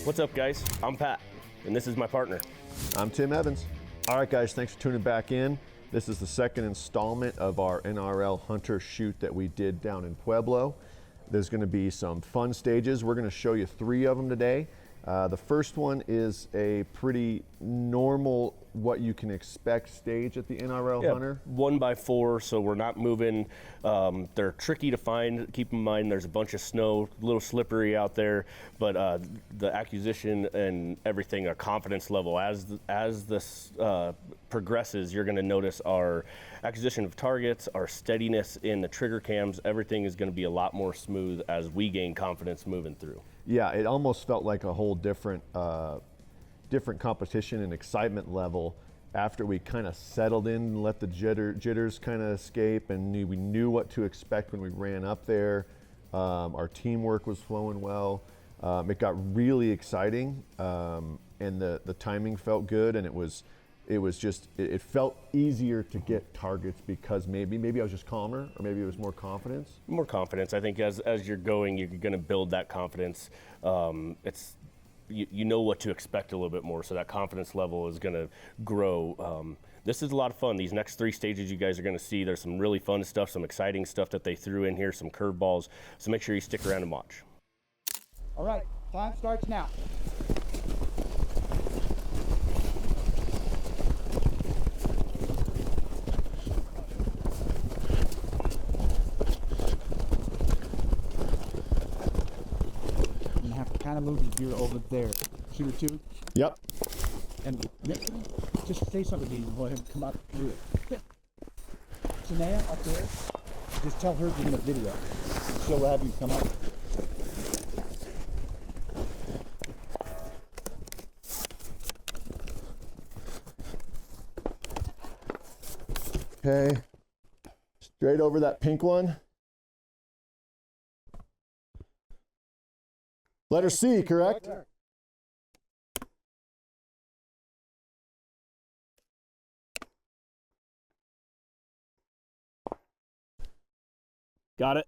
What's up, guys? I'm Pat, and this is my partner. I'm Tim Evans. All right, guys, thanks for tuning back in. This is the second installment of our NRL Hunter shoot that we did down in Pueblo. There's going to be some fun stages. We're going to show you 3 of them today. The first one is a pretty normal, what you can expect stage at the NRL Hunter. 1x4, so we're not moving. They're tricky to find. Keep in mind there's a bunch of snow, a little slippery out there, but the acquisition and everything, our confidence level as this progresses, you're going to notice our acquisition of targets, our steadiness in the trigger cams, everything is going to be a lot more smooth as we gain confidence moving through. Yeah, it almost felt like a whole different competition and excitement level after we kind of settled in and let the jitters kind of escape, and we knew what to expect when we ran up there. Our teamwork was flowing well. It got really exciting, and the timing felt good, and it felt easier to get targets because maybe I was just calmer, or maybe it was more confidence. More confidence. I think as you're going, you're going to build that confidence. You know what to expect a little bit more, so that confidence level is going to grow. This is a lot of fun. These next 3 stages you guys are going to see, there's some really fun stuff, some exciting stuff that they threw in here, some curveballs. So make sure you stick around and watch. All right, time starts now. Kind of move your gear over there. Shooter 2? Yep. And just say something to you. Go ahead and come out through it. Shania up there, just tell her to do a video. She'll have you come up. Okay. Straight over that pink one. Letter C, correct? Got it.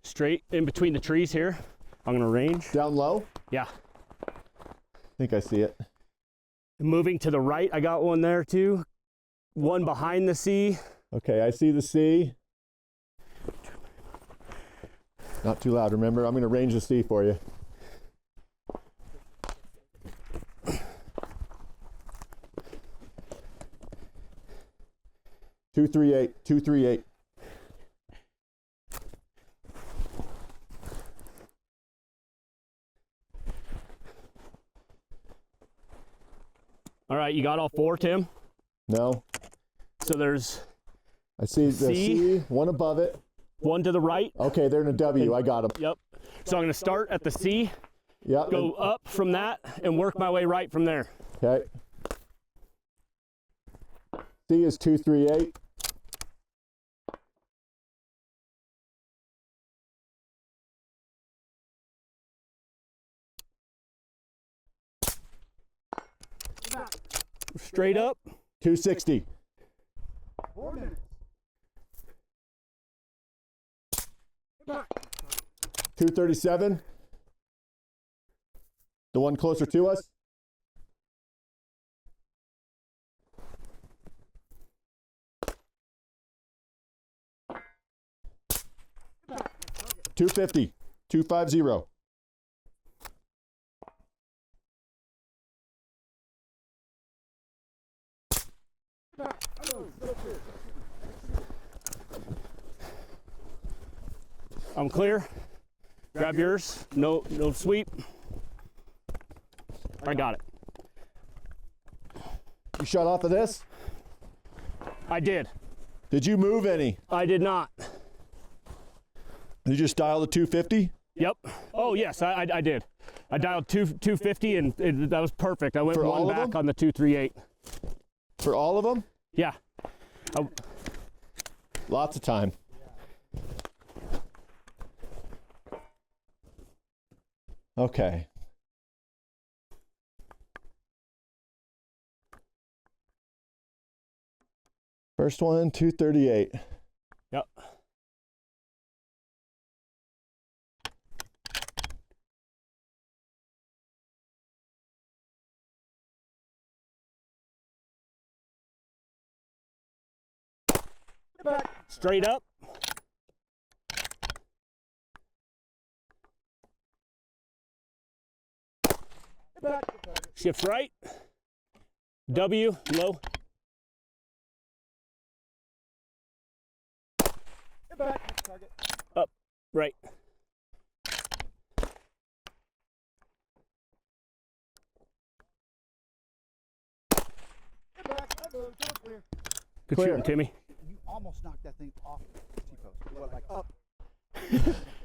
Straight in between the trees here. I'm gonna range. Down low? Yeah. I think I see it. Moving to the right, I got one there too. One behind the C. Okay, I see the C. Not too loud, remember? I'm gonna range the C for you. Two, 238. All right, you got all 4, Tim? No. So there's I see the C, one above it. One to the right. Okay, they're in a W. I got them. Yep. So I'm gonna start at the C, yep. Go up from that, and work my way right from there. Okay. C is 238. Straight up. 260. 4 minutes. 237. The one closer to us. $250. 250. I'm clear. Grab yours. No sweep. I got it. You shot off of this? I did. Did you move any? I did not. Did you just dial the 250? Yep. Oh yes, I did. I dialed 250 and that was perfect. I went For one all of back them? on the 238. For all of them? Yeah. Lots of time. Okay. First one, 238. Yep. Straight up. Shift right. W, low. Up, right. Good Clear. shooting, Timmy. You almost knocked that thing off the T-post. What, like up?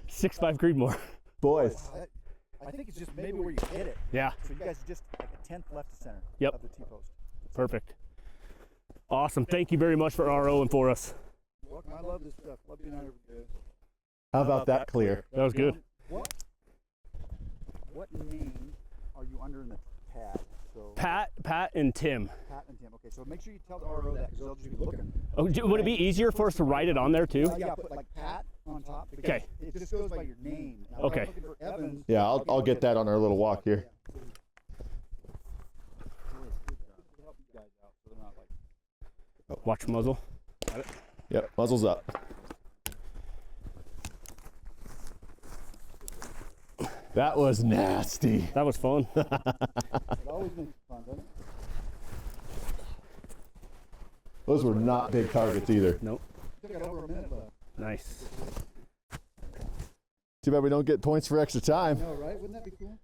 6'5" Creedmoor. Boys. I think it's just maybe where you hit it. Yeah, So you guys just like a 10th left to center Yep. of the T-post. perfect. Awesome. Thank you very much for ROing for us. Welcome. I love this stuff. Love being out here. How about that clear? That was good. What name are you under in the pad? So Pat, and Tim. Pat and Tim. Okay, so make sure you tell the RO that because they'll just be looking. Oh, would it be easier for us to write it on there too? Yeah, put like Pat on top. because Okay. It just goes by your name. Now, if I'm Okay. looking for Evans, Yeah, I'll get that on our little walk here. Help you guys out so they're not like. Watch muzzle. Yep, muzzle's up. That was nasty. That was fun. It always makes it fun, doesn't it? Those were not big targets either. Nope. Still got over a minute left. Nice. Too bad we don't get points for extra time. No, right? Wouldn't that be cool?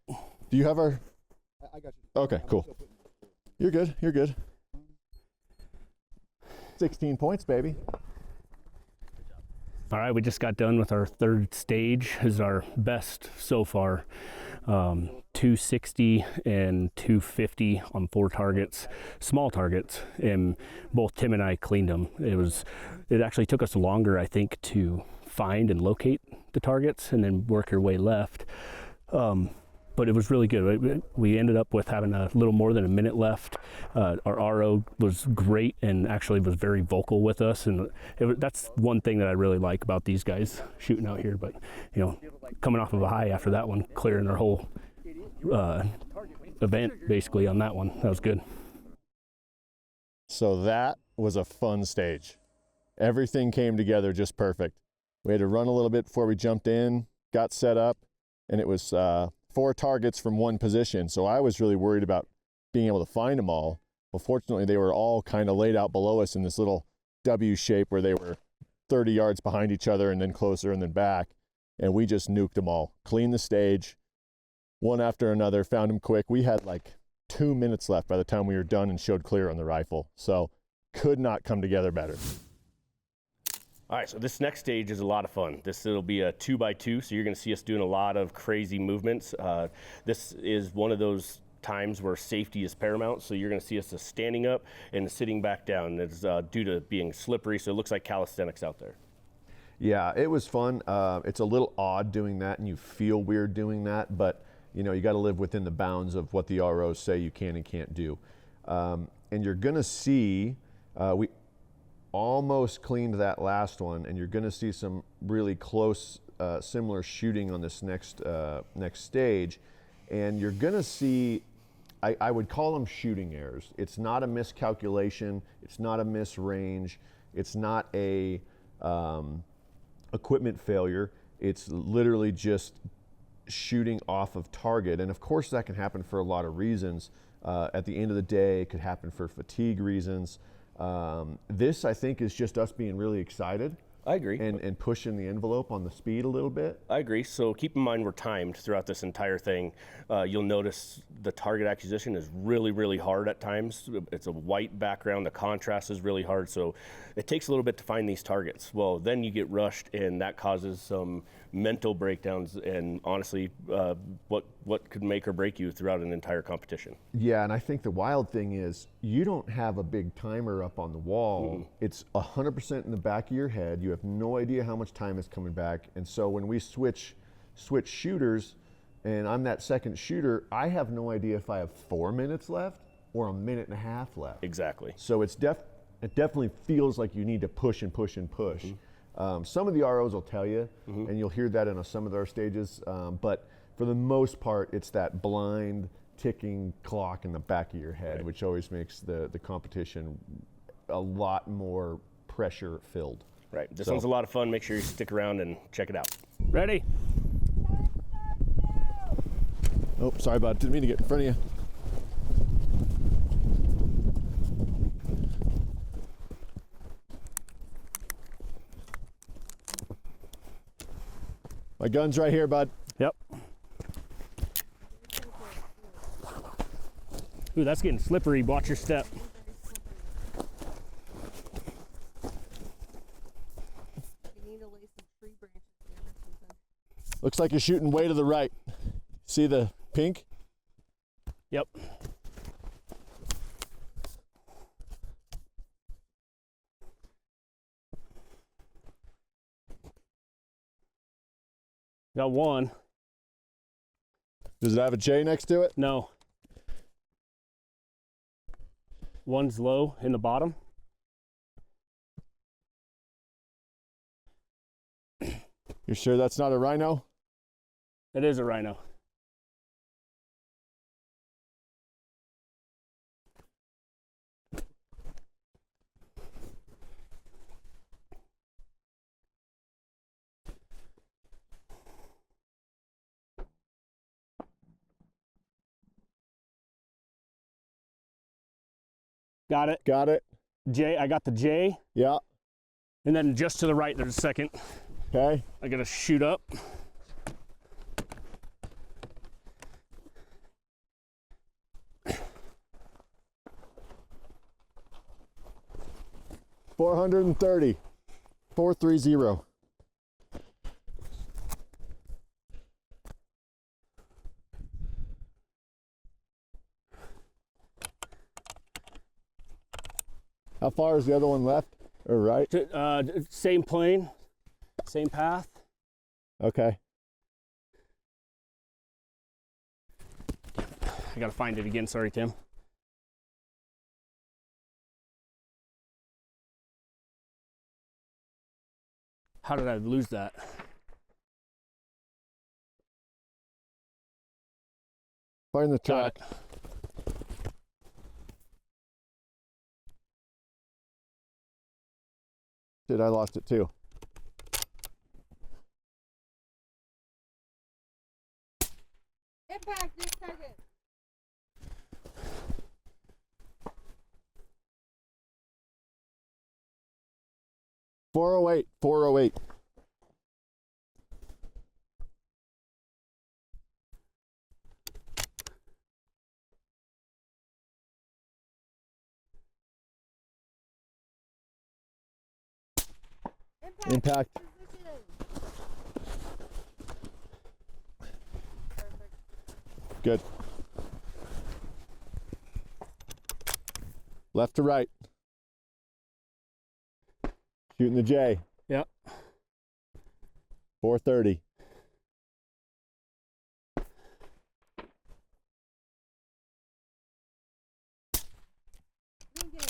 Do you have our? I got you. Okay, I'm cool. still putting- You're good. You're good. 16 points, baby. All right, we just got done with our third stage. This is our best so far. 260 and 250 on 4 targets, small targets, and both Tim and I cleaned them. It actually took us longer, I think, to find and locate the targets and then work our way left. But it was really good. We ended up with having a little more than a minute left. Our RO was great and actually was very vocal with us. And that's one thing that I really like about these guys shooting out here. But, coming off of a high after that one, clearing their whole event basically on that one. That was good. So that was a fun stage. Everything came together just perfect. We had to run a little bit before we jumped in, got set up, and it was 4 targets from one position. So I was really worried about being able to find them all. Well, fortunately, they were all kind of laid out below us in this little W shape where they were 30 yards behind each other and then closer and then back. And we just nuked them all, cleaned the stage, one after another, found them quick. We had like 2 minutes left by the time we were done and showed clear on the rifle. So could not come together better. All right, so this next stage is a lot of fun. It'll be a 2x2, so you're going to see us doing a lot of crazy movements. This is one of those times where safety is paramount, so you're going to see us standing up and sitting back down. It's due to being slippery, so it looks like calisthenics out there. Yeah, it was fun. It's a little odd doing that, and you feel weird doing that, but you got to live within the bounds of what the ROs say you can and can't do. And you're going to see, we almost cleaned that last one, and you're going to see some really close, similar shooting on this next stage. And you're going to see, I would call them shooting errors. It's not a miscalculation. It's not a misrange. It's not a equipment failure. It's literally just shooting off of target. And of course that can happen for a lot of reasons. At the end of the day, it could happen for fatigue reasons. This, I think, is just us being really excited. I agree. And pushing the envelope on the speed a little bit. I agree. So keep in mind we're timed throughout this entire thing. You'll notice the target acquisition is really, really hard at times. It's a white background. The contrast is really hard. So it takes a little bit to find these targets. Well, then you get rushed, and that causes some mental breakdowns and honestly what could make or break you throughout an entire competition. Yeah, and I think the wild thing is you don't have a big timer up on the wall. It's 100% in the back of your head. You have no idea how much time is coming back. And so when we switch shooters and I'm that second shooter, I have no idea if I have 4 minutes left or a minute and a half left. Exactly. So it definitely feels like you need to push and push and push. Some of the ROs will tell you, and you'll hear that in some of our stages, but for the most part, it's that blind ticking clock in the back of your head, which always makes the competition a lot more pressure filled. Right. This So- one's a lot of fun. Make sure you stick around and check it out. Ready? Oh, sorry about it. Didn't mean to get in front of you. My gun's right here, bud. Yep. Ooh, that's getting slippery. Watch your step. You need to lay some tree branches there or something. Looks like you're shooting way to the right. See the pink? Yep. Got one. Does it have a J next to it? No. One's low in the bottom. You're sure that's not a rhino? It is a rhino. Got it. Got it. J, I got the J. Yeah. And then just to the right, there's a second. Okay. I gotta shoot up. $430. 430. How far is the other one left or right? Same plane, same path. Okay. I gotta find it again. Sorry, Tim. How did I lose that? Find the Got track. it. Did I lost it too? Impact, next target. $408. $408. Impact. Position. Perfect. Good. Left to right. Shooting the J. Yep. 430. Engage.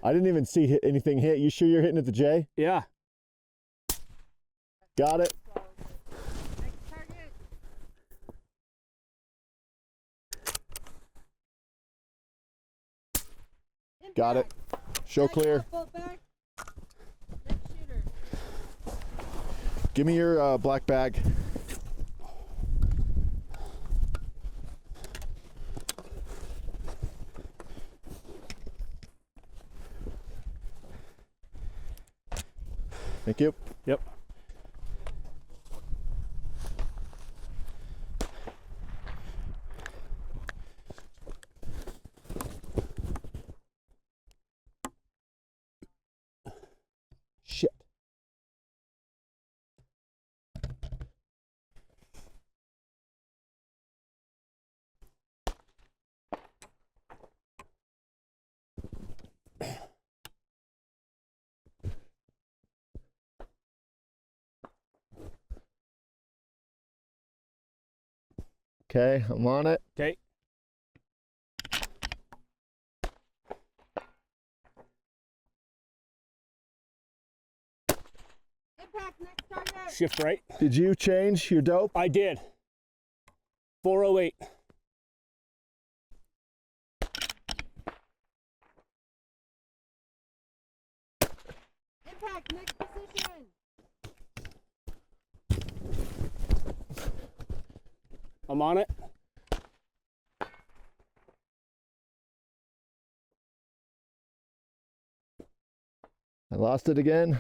I didn't even see anything hit. You sure you're hitting at the J? Yeah. Got it. Next target. Got it. Impact. Show Back clear. up, pull back. Next shooter. Give me your black bag. Thank you. Yep. Shit. Okay, I'm on it. Okay. Impact, next target. Shift right. Did you change your dope? I did. 408. Impact, next position. I'm on it. I lost it again.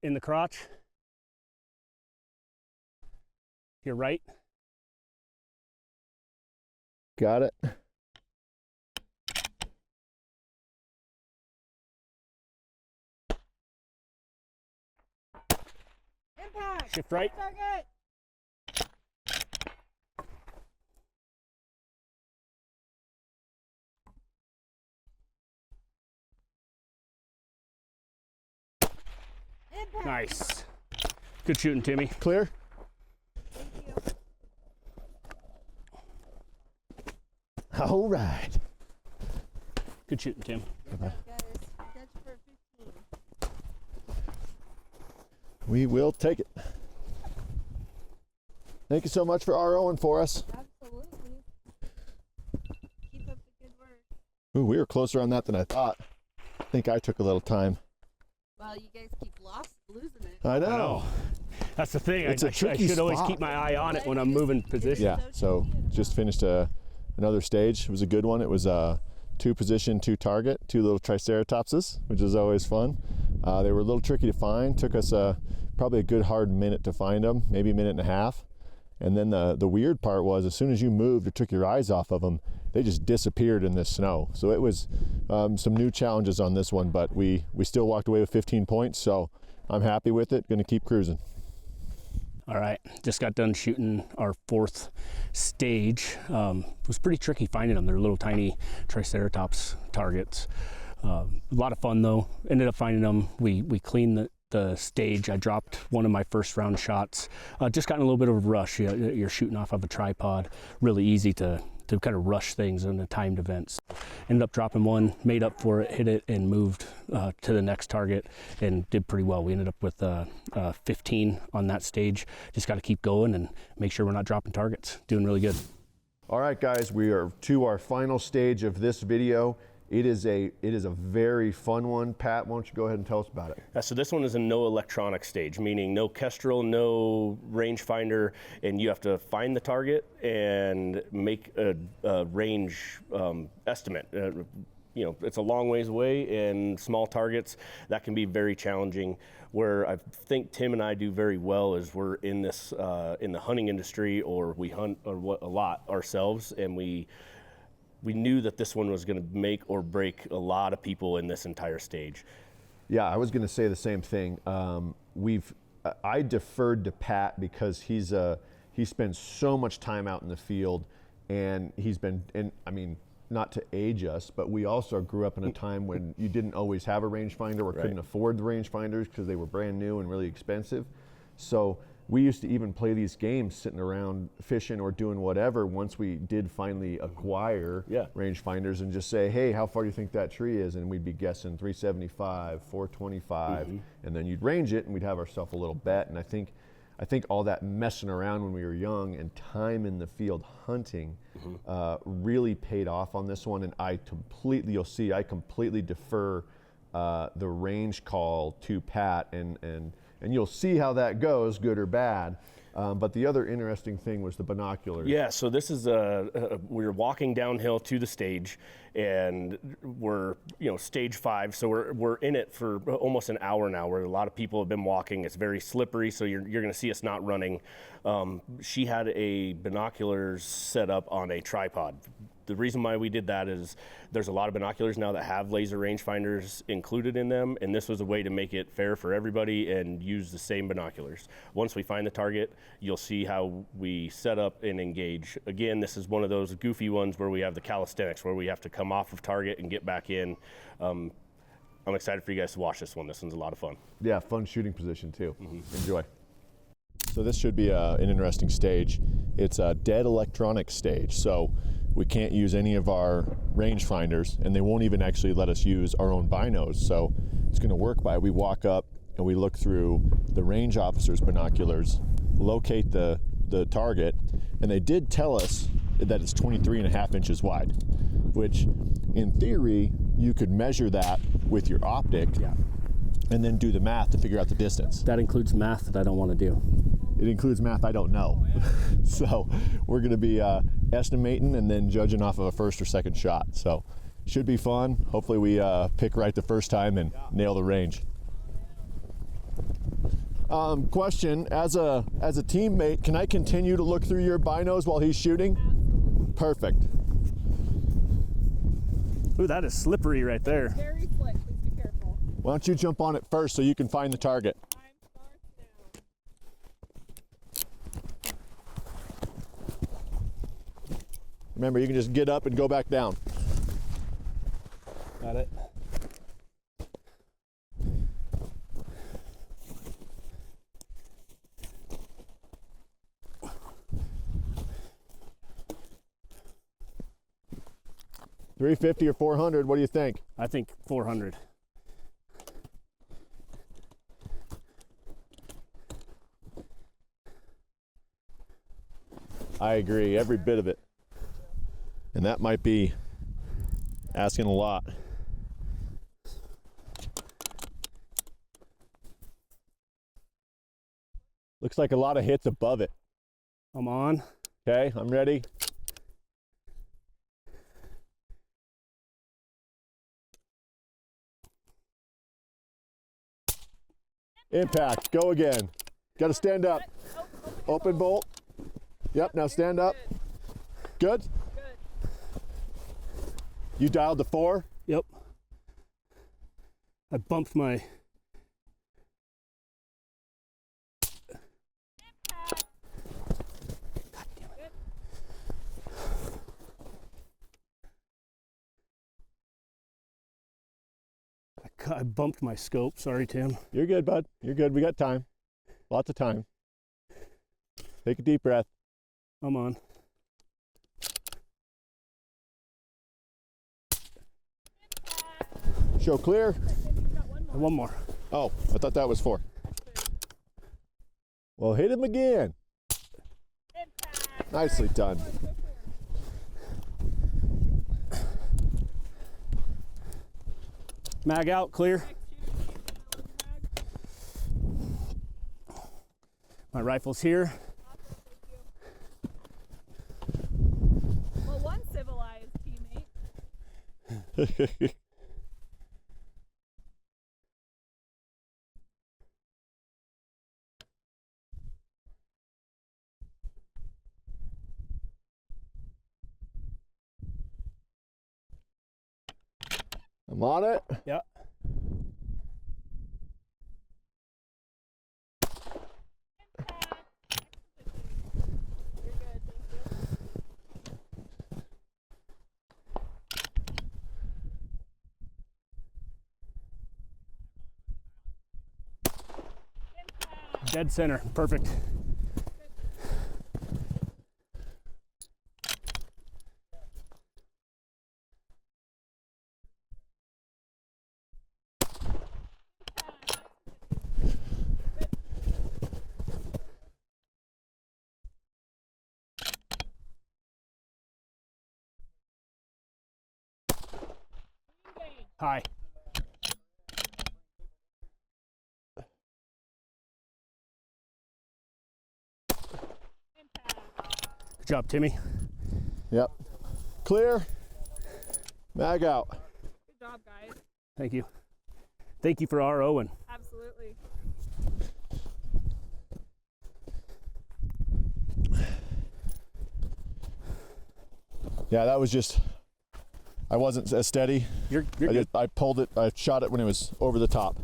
In the crotch. You're right. Got it. Impact. Shift right. Target. Impact. Nice. Good shooting, Timmy. Clear? Thank you. All right. Good shooting, Tim. Good job, guys. Catch for 15. We will take it. Thank you so much for ROing for us. Absolutely. Keep up the good work. Ooh, we were closer on that than I thought. I think I took a little time. Well, you guys keep losing it. I know. I know. That's the thing. It's a I tricky should always spot. keep my eye on it when I'm moving position. Yeah, so just finished another stage. It was a good one. It was 2 position, 2 target, 2 little triceratopses, which is always fun. They were a little tricky to find. Took us probably a good hard minute to find them, maybe a minute and a half. And then the weird part was, as soon as you moved or took your eyes off of them, they just disappeared in this snow. So it was some new challenges on this one, but we still walked away with 15 points, so I'm happy with it. Gonna keep cruising. All right, just got done shooting our 4th stage. It was pretty tricky finding them. They're little tiny triceratops targets. A lot of fun though. Ended up finding them. We cleaned the stage. I dropped one of my first round shots. Just got in a little bit of a rush. You're shooting off of a tripod. Really easy to kind of rush things in the timed events. Ended up dropping one, made up for it, hit it, and moved to the next target and did pretty well. We ended up with 15 on that stage. Just got to keep going and make sure we're not dropping targets. Doing really good. All right, guys, we are to our final stage of this video. It is a very fun one. Pat, why don't you go ahead and tell us about it? So this one is a no electronic stage, meaning no kestrel, no rangefinder, and you have to find the target and make a range estimate. You know, it's a long ways away, and small targets, that can be very challenging. Where I think Tim and I do very well is we're in this in the hunting industry, or we hunt a lot ourselves, and we knew that this one was going to make or break a lot of people in this entire stage. Yeah, I was going to say the same thing. I deferred to Pat because he spends so much time out in the field, and I mean, not to age us, but we also grew up in a time when you didn't always have a rangefinder or couldn't afford the rangefinders because they were brand new and really expensive. So we used to even play these games sitting around fishing or doing whatever once we did finally acquire rangefinders, and just say, hey, how far do you think that tree is? And we'd be guessing 375, 425, and then you'd range it and we'd have ourselves a little bet. And I think all that messing around when we were young and time in the field hunting really paid off on this one. And you'll see, I completely defer the range call to Pat, and you'll see how that goes, good or bad. But the other interesting thing was the binoculars. Yeah, so this is we're walking downhill to the stage, and we're stage 5, so we're in it for almost an hour now. Where a lot of people have been walking. It's very slippery, so you're going to see us not running. She had a binoculars set up on a tripod. The reason why we did that is there's a lot of binoculars now that have laser rangefinders included in them, and this was a way to make it fair for everybody and use the same binoculars. Once we find the target, you'll see how we set up and engage. Again, this is one of those goofy ones where we have the calisthenics, where we have to come off of target and get back in. I'm excited for you guys to watch this one. This one's a lot of fun. Yeah, fun shooting position too. Enjoy. So this should be an interesting stage. It's a dead electronic stage, so we can't use any of our rangefinders, and they won't even actually let us use our own binos. So it's going to work by, we walk up and we look through the range officer's binoculars, locate the target, and they did tell us that it's 23.5 inches wide, which in theory you could measure that with your optic. and then do the math to figure out the distance. That includes math that I don't want to do. It includes math I don't know. So we're going to be estimating and then judging off of a first or second shot. So should be fun. Hopefully we pick right the first time and nail the range. Question, as a teammate, can I continue to look through your binos while he's shooting? Perfect. Ooh, that is slippery right there. Very slick. Please be careful. Why don't you jump on it first so you can find the target? I'm scarfed now. Remember, you can just get up and go back down. Got it. $350 or 400, what do you think? I think 400. I agree, every bit of it. And that might be asking a lot. Looks like a lot of hits above it. I'm on. Okay, I'm ready. Impact, go again. Got to stand up. Open bolt. Yep, now stand up. Good? You dialed to 4? Yep. I bumped my. God damn it. I bumped my scope. Sorry, Tim. You're good, bud. You're good. We got time. Lots of time. Take a deep breath. I'm on. Show clear. One more. Oh, I thought that was 4. Well, hit him again. Nicely done. Mag out, clear. My rifle's here. Well, one civilized teammate. I'm on it. Yeah. You're good, thank you. Dead center. Perfect. Hi. Good job, Timmy. Yep. Clear. Mag out. Good job, guys. Thank you. Thank you for ROing. Absolutely. Yeah, that was just, I wasn't as steady. You're good. I pulled it, I shot it when it was over the top.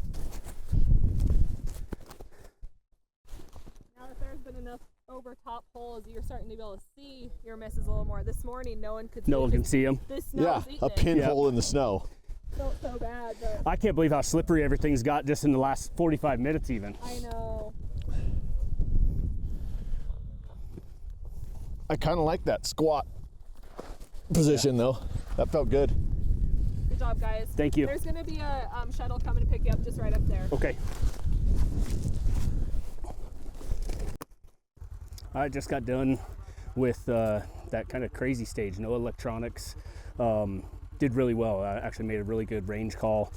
Now that there's been enough over top holes, you're starting to be able to see your misses a little more. This morning, no one could see No it one can 'cause see him. this snow Yeah, was eating a it. pinhole in the snow. Felt so bad, but I can't believe how slippery everything's got just in the last 45 minutes even. I know. I kind of like that squat position though. That felt good. Good job, guys. Thank you. There's going to be a shuttle coming to pick you up just right up there. Okay. I just got done with that kind of crazy stage, no electronics. Did really well. I actually made a really good range call.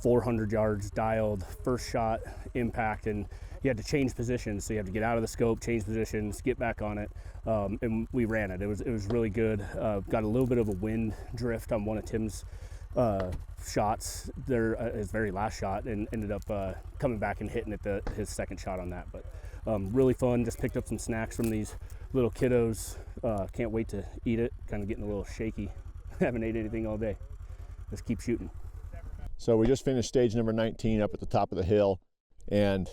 400 yards dialed, first shot, impact, and you had to change positions. So you have to get out of the scope, change positions, get back on it, and we ran it. It was really good. Got a little bit of a wind drift on one of Tim's shots there, his very last shot, and ended up coming back and hitting it his second shot on that. But really fun. Just picked up some snacks from these little kiddos. Can't wait to eat it. Kind of getting a little shaky. Haven't ate anything all day. Just keep shooting. So we just finished stage number 19 up at the top of the hill, and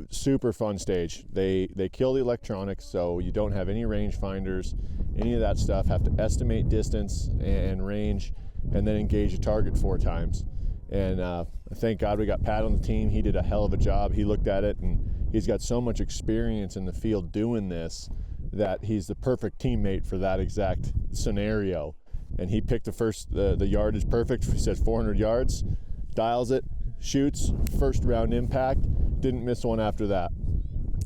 super fun stage. They kill the electronics, so you don't have any range finders, any of that stuff. Have to estimate distance and range, and then engage a target 4 times. And thank God we got Pat on the team. He did a hell of a job. He looked at it, and he's got so much experience in the field doing this that he's the perfect teammate for that exact scenario. And he picked the yardage perfect. He said 400 yards, dials it, shoots, first round impact, didn't miss one after that.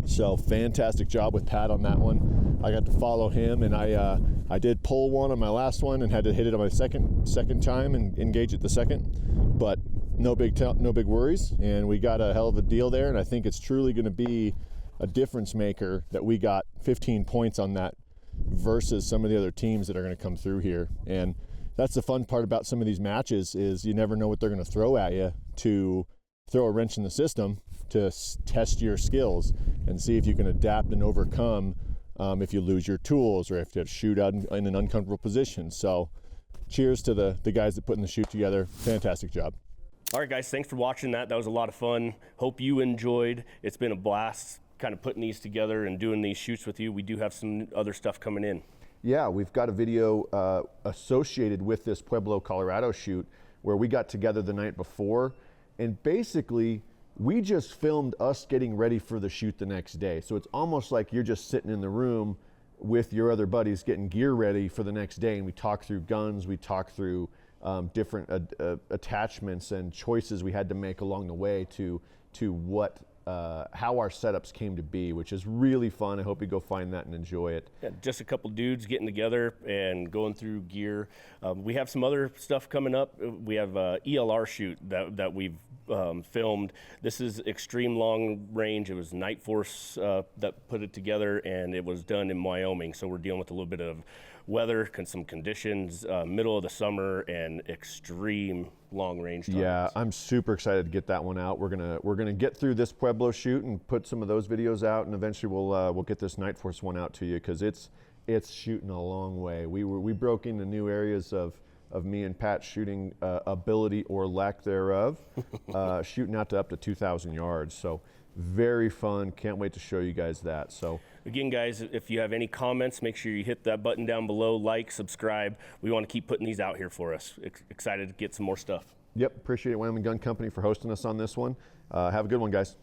So fantastic job with Pat on that one. I got to follow him, and I did pull one on my last one and had to hit it on my second time and engage it the second, but no big worries, and we got a hell of a deal there. And I think it's truly going to be a difference maker that we got 15 points on that versus some of the other teams that are going to come through here. And that's the fun part about some of these matches, is you never know what they're going to throw at you to throw a wrench in the system to test your skills and see if you can adapt and overcome if you lose your tools or if you have to shoot out in an uncomfortable position. So cheers to the guys that putting the shoot together. Fantastic job. All right, guys, thanks for watching that. That was a lot of fun. Hope you enjoyed. It's been a blast kind of putting these together and doing these shoots with you. We do have some other stuff coming in. Yeah, we've got a video associated with this Pueblo, Colorado shoot where we got together the night before, and basically we just filmed us getting ready for the shoot the next day. So it's almost like you're just sitting in the room with your other buddies getting gear ready for the next day, and we talk through guns, we talk through different attachments and choices we had to make along the way to what how our setups came to be, which is really fun. I hope you go find that and enjoy it. Yeah, just a couple dudes getting together and going through gear. We have some other stuff coming up. We have a ELR shoot that we've filmed. This is extreme long range. It was Nightforce that put it together, and it was done in Wyoming. So we're dealing with a little bit of weather, some conditions, middle of the summer, and extreme long range targets. Yeah, I'm super excited to get that one out. We're gonna get through this Pueblo shoot and put some of those videos out, and eventually we'll get this Nightforce one out to you, because it's shooting a long way. We broke into new areas of me and Pat's shooting ability or lack thereof, shooting out to up to 2,000 yards. So very fun. Can't wait to show you guys that. So again, guys, if you have any comments, make sure you hit that button down below, like, subscribe. We want to keep putting these out here for us. Excited to get some more stuff. Yep, appreciate Wyoming Gun Company for hosting us on this one. Have a good one, guys.